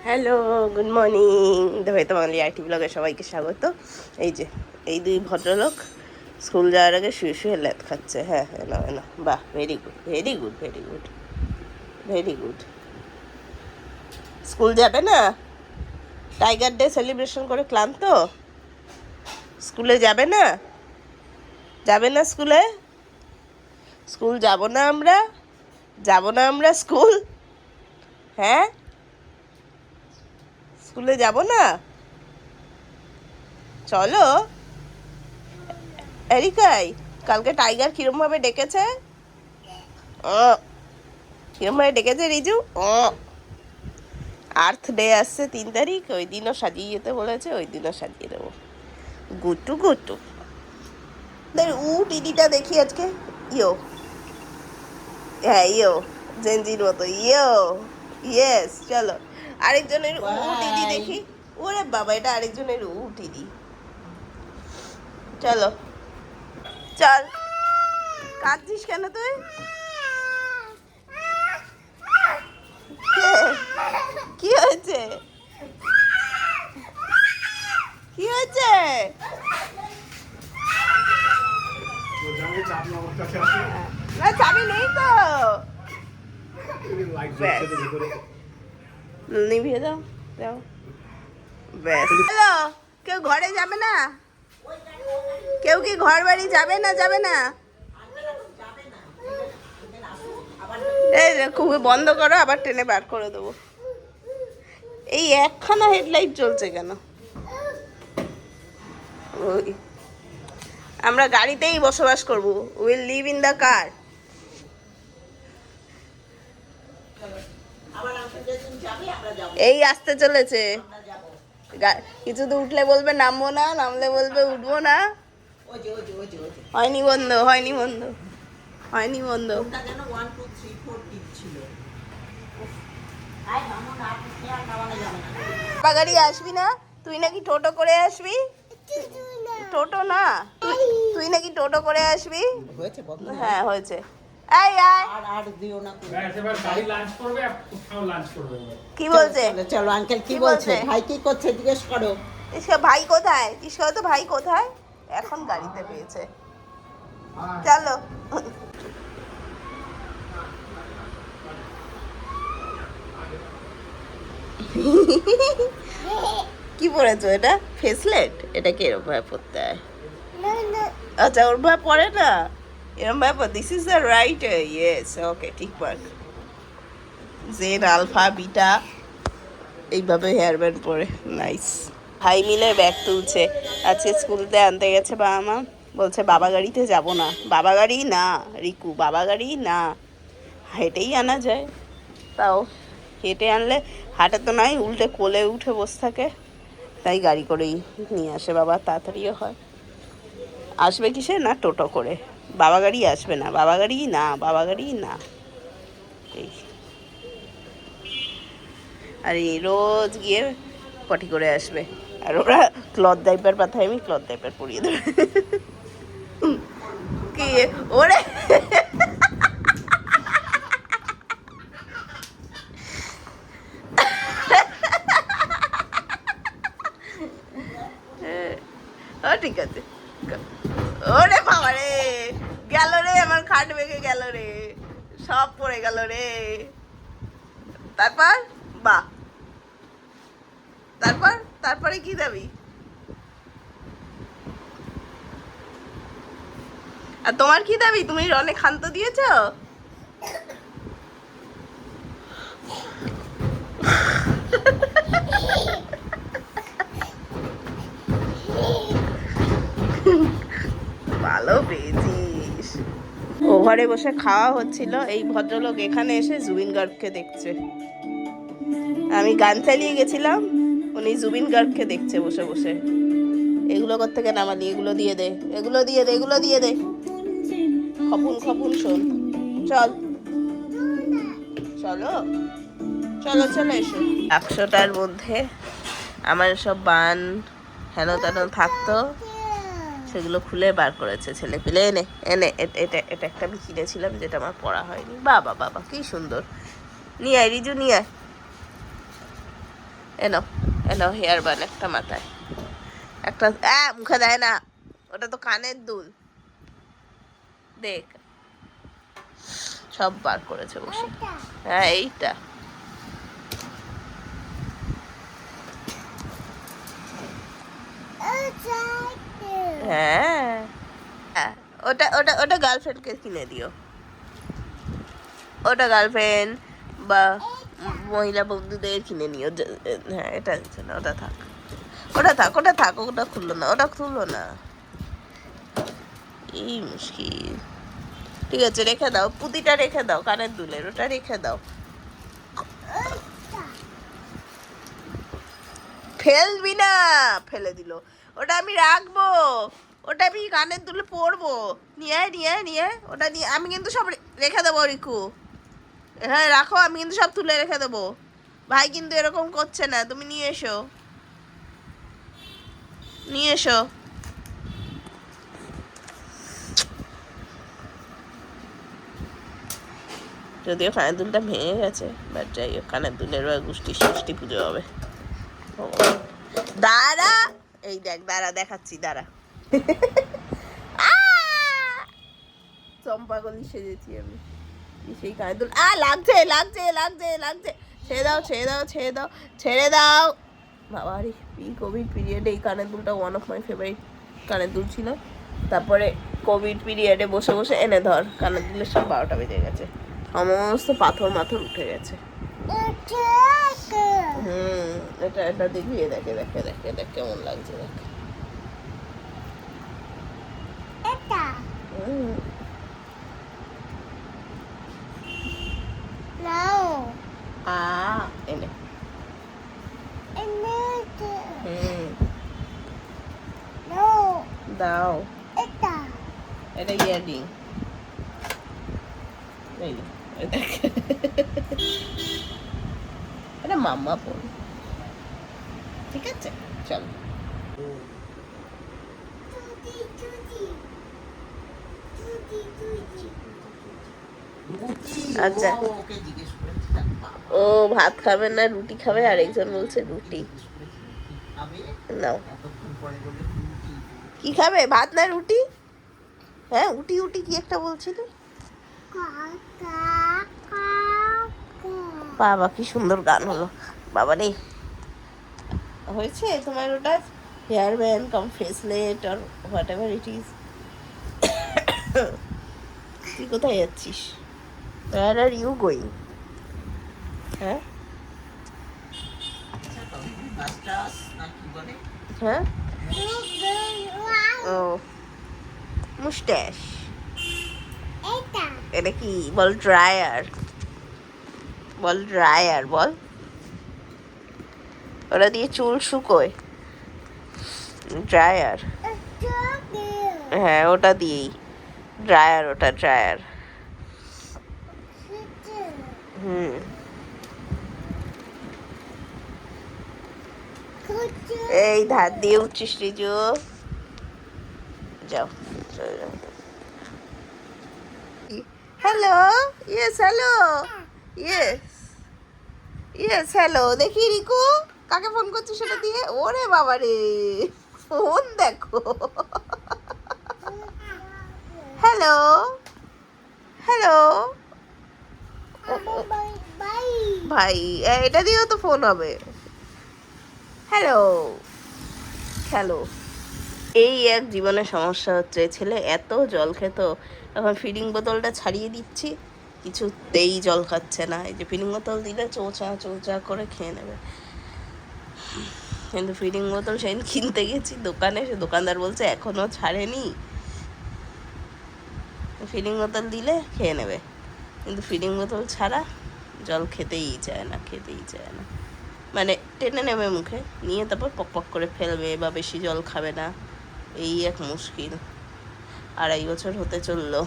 Hello, good morning. হয়তো বাঙালি IT ব্লগে সবাইকে স্বাগত। এই যে এই দুই ভদ্রলোক স্কুল যাওয়ার আগে শুয়ে শুয়ে ল্যাদ খাচ্ছে। হ্যাঁ হ্যাঁ, না না, বাহ, very good very good very good very good. School যাবে না? টাইগার ডে সেলিব্রেশন করে ক্লান্ত, স্কুলে যাবে না? যাবে না স্কুলে? স্কুল যাব না আমরা? যাব না আমরা স্কুল? হ্যাঁ, স্কুলে যাব না? চলো। এরিকাই, কালকে টাইগার কিরমভাবে ডেকেছে? কিরমভাবে ডেকেছে রিজু? আর্থ ডে আসছে 3 তারিখ, ওই দিনও সাজিয়ে যেতে বলেছে, ওই দিনও সাজিয়ে দেবো। গুট্টু গুট্টু দিদিটা দেখি আজকে। ইয়ো, হ্যাঁ ইয়ো, জেনজির মতো ইয়ো। ইয়েস, চলো আরেকজনের দিদি দেখি। ওরে বাবা, এটা আরেকজনের দিদি। চলো চল। কাঁদছিস কেন তুই? কি হয়েছে? কি হয়েছে? না, চাবি নেই তো। নিভিয়ে দাও, দাও। ব্যাস, হ্যালো। কেউ ঘরে যাবে না? কেউ কি ঘর বাড়ি যাবে না? যাবে না? এই খুব বন্ধ করো, আবার টেনে বার করে দেবো। এই একখানা হেডলাইট জ্বলছে কেন? ওই আমরা গাড়িতেই বসবাস করব। Will live in the car. এই আসতে চলেছে। কিছু তো উঠলে বলবে নামবো না, নামলে বলবে উঠবো না। হয়নি বন্ধ, হয়নি বন্ধ, হয়নি বন্ধ। গাড়ি আসবি না? তুই নাকি টোটো করে আসবি? টোটো না, তুই নাকি টোটো করে আসবি? হ্যাঁ হয়েছে। কি বলছে? চলো আঙ্কেল কি বলছে? ভাই কি করছে জিজ্ঞেস করো। ভাই কোথায়? জিজ্ঞেস তো ভাই কোথায়? এখন গাড়িতে পেয়েছে। চলো। কি পড়েছো এটা? ফেসলেট? এটা কি এরকম ভাবে পড়তে হয়? আচ্ছা, ওর ভাবে পড়ে না, এরকম ভাবে। This is the right, yes, okay, ঠিক পার। জেড আলফা বিটা এইভাবে হেয়ার ব্যান্ড পরে, নাইস। ভাই মিলে ব্যাগ তুলছে। আজকে স্কুলতে আনতে গেছে বাবা মা, বলছে বাবা গাড়িতে যাব না। বাবা গাড়ি না রিকু, বাবা গাড়ি না, হেঁটেই আনা যায়। তাও হেঁটে আনলে, হাঁটে তো নয়, উল্টে কোলে উঠে বসে থাকে, তাই গাড়ি করেই নিয়ে আসে বাবা, তাড়াতাড়িও হয়। আসবে কিসে? না টোটো করে। বাবা গাড়ি আসবে না, বাবা গাড়ি না, বাবা গাড়ি না। এই আর এই রোজ গিয়ে পটি করে আসবে, আর ওরা ক্লথ ডাইপার পাঠায়, আমি ক্লথ ডাইপার পরিয়ে দেবে। কি ওরে, ঠিক আছে। ওরে বাবা রে, গেল রে, আমার খাট ভেঙে গেল রে, সব পড়ে গেল রে। তারপর বাহ, তারপরে কি দাবি? আর তোমার কি দাবি? তুমি অনেক ক্ষান্ত দিয়েছ। ভালো পেয়েছিস। ওভারে বসে খাওয়া হচ্ছিল, এই ভদ্রলোক এখানে এসে জুবিন গার্গকে দেখছে। আমি গান চালিয়ে গেছিলাম, উনি জুবিন গার্গকে দেখছে বসে বসে। এগুলো কোত্থেকে নামালি? এগুলো দিয়ে দে, এগুলো দিয়ে দে, এগুলো দিয়ে দে। খপুন খপুন শোন। চল, চলো চলো চলো, এসো। 100টার মধ্যে আমার সব বান হেন তেন থাকতো, সেগুলো খুলে বার করেছে ছেলে পিলে। এনে এনে এটা এটা একটা আমি কিনেছিলাম, যেটা আমার পড়া হয়নি। বাবা বাবা কি সুন্দর। নিয়ে আয় রিজু, নিয়ে আয়। এনো এনো হেয়ার বান একটা মাথায়, একটা মুখে দেয় না, ওটা তো কানের দুল। দেখ সব বার করেছে বসে। হ্যাঁ এইটা হ্যাঁ হ্যাঁ, ওটা ওটা ওটা গার্লফ্রেন্ডকে কিনে দিও, ওটা গার্লফ্রেন্ড বা মহিলা বন্ধুদের কিনে নিও। হ্যাঁ এটা দিচ্ছে না, ওটা থাক, ওটা থাক, ওটা থাক, ওটা খুললো না, ওটা খুললো না, এই মুশকিল। ঠিক আছে রেখে দাও, পুঁতিটা রেখে দাও, কানের দুলের ওটা রেখে দাও। ফেলবি না, ফেলে দিল। ওটা আমি রাখবো, ওটা আমি কানের দুলে পরবো। নিয়ে আয়, নিয়ে আয়, নিয়ে আয়। ওটা নিয়ে আমি কিন্তু সব রেখে দেবো রিকু। হ্যাঁ রাখো, আমি কিন্তু সব তুলে রেখে দেবো। ভাই কিন্তু এরকম করছে না, তুমি নিয়ে এসো, নিয়ে এসো। যদিও কানের দুলটা ভেঙে গেছে, বাট যাই হোক, কানের দুলের গোষ্ঠী ষষ্ঠী পুজো হবে। দাঁড়া, এই দেখ, দাঁড়া দেখাচ্ছি, দাঁড়া। চম্পাগলি সেজেছি আমি, সেই কানের দুল। লাগছে লাগছে লাগছে লাগছে, ছেড়ে দাও, ছেড়ে দাও, ছেড়ে দাও, ছেড়ে দাও। বাবা রে, কোভিড পিরিয়ডে এই কানের দুলটা ওয়ান অফ মাই ফেভারিট কানের দুল ছিল। তারপরে কোভিড পিরিয়ডে বসে বসে এনে ধর কানের দুলের সব 12টা বেজে গেছে, সমস্ত পাথর মাথর উঠে গেছে। এটা এটা দেখবি, দেখে দেখে দেখে দেখ কেমন লাগছে, দেখ। এনে দাও, এটা ইয়ারিং, এটা মাম্মা পর, ঠিক আছে চল। আচ্ছা, ও ভাত খাবে না রুটি খাবে, আর একজন বলছে রুটি। নাও, কি খাবে, ভাত না রুটি? হ্যাঁ উটি উটি কি একটা বলছিলি? বাবা কি সুন্দর গান হলো, বাবা রে। হয়েছে তোমার ওটা হেয়ার ব্যান্ড কাম ফেসলেট আর হোয়াট এভার ইট ইজ। তুই কোথায় যাচ্ছিস? Where are you going? হ্যাঁ হ্যাঁ, ও মুস্টাশ, এটা কি বল? ড্রায়ার বল, ড্রায়ার বল। ওটা দিয়ে চুল শুকোয়, ড্রায়ার। হ্যাঁ ওটা দিয়েই, ড্রায়ার, ওটা ড্রায়ার। এই ধার দিয়ে উঠছিস রিজু, যাও। Hello, yes hello, yes yes hello. দেখি রিকু কাকে ফোন করছিস সেটা দিয়ে। ওরে বাবা রে, ফোন দেখো। হ্যালো হ্যালো, ভাই এটা দিয়েও তো ফোন হবে। Hello hello. এই এক জীবনের সমস্যা হচ্ছে, ছেলে এত জল খেত, এখন ফিডিং বোতলটা ছাড়িয়ে দিচ্ছি, কিছুতেই জল খাচ্ছে না। এই যে ফিডিং বোতল দিলে চোচা চোচা করে খেয়ে নেবে, কিন্তু ফিডিং বোতল সেদিন কিনতে গেছি দোকানে, সে দোকানদার বলছে এখনও ছাড়েনি, ফিডিং বোতল দিলে খেয়ে নেবে, কিন্তু ফিডিং বোতল ছাড়া জল খেতেই চায় না, খেতেই চায় না। মানে টেনে নেবে মুখে নিয়ে, তারপর পক পক করে ফেলবে বা বেশি জল খাবে না, এই এক মুশকিল। 2.5 বছর হতে চললো।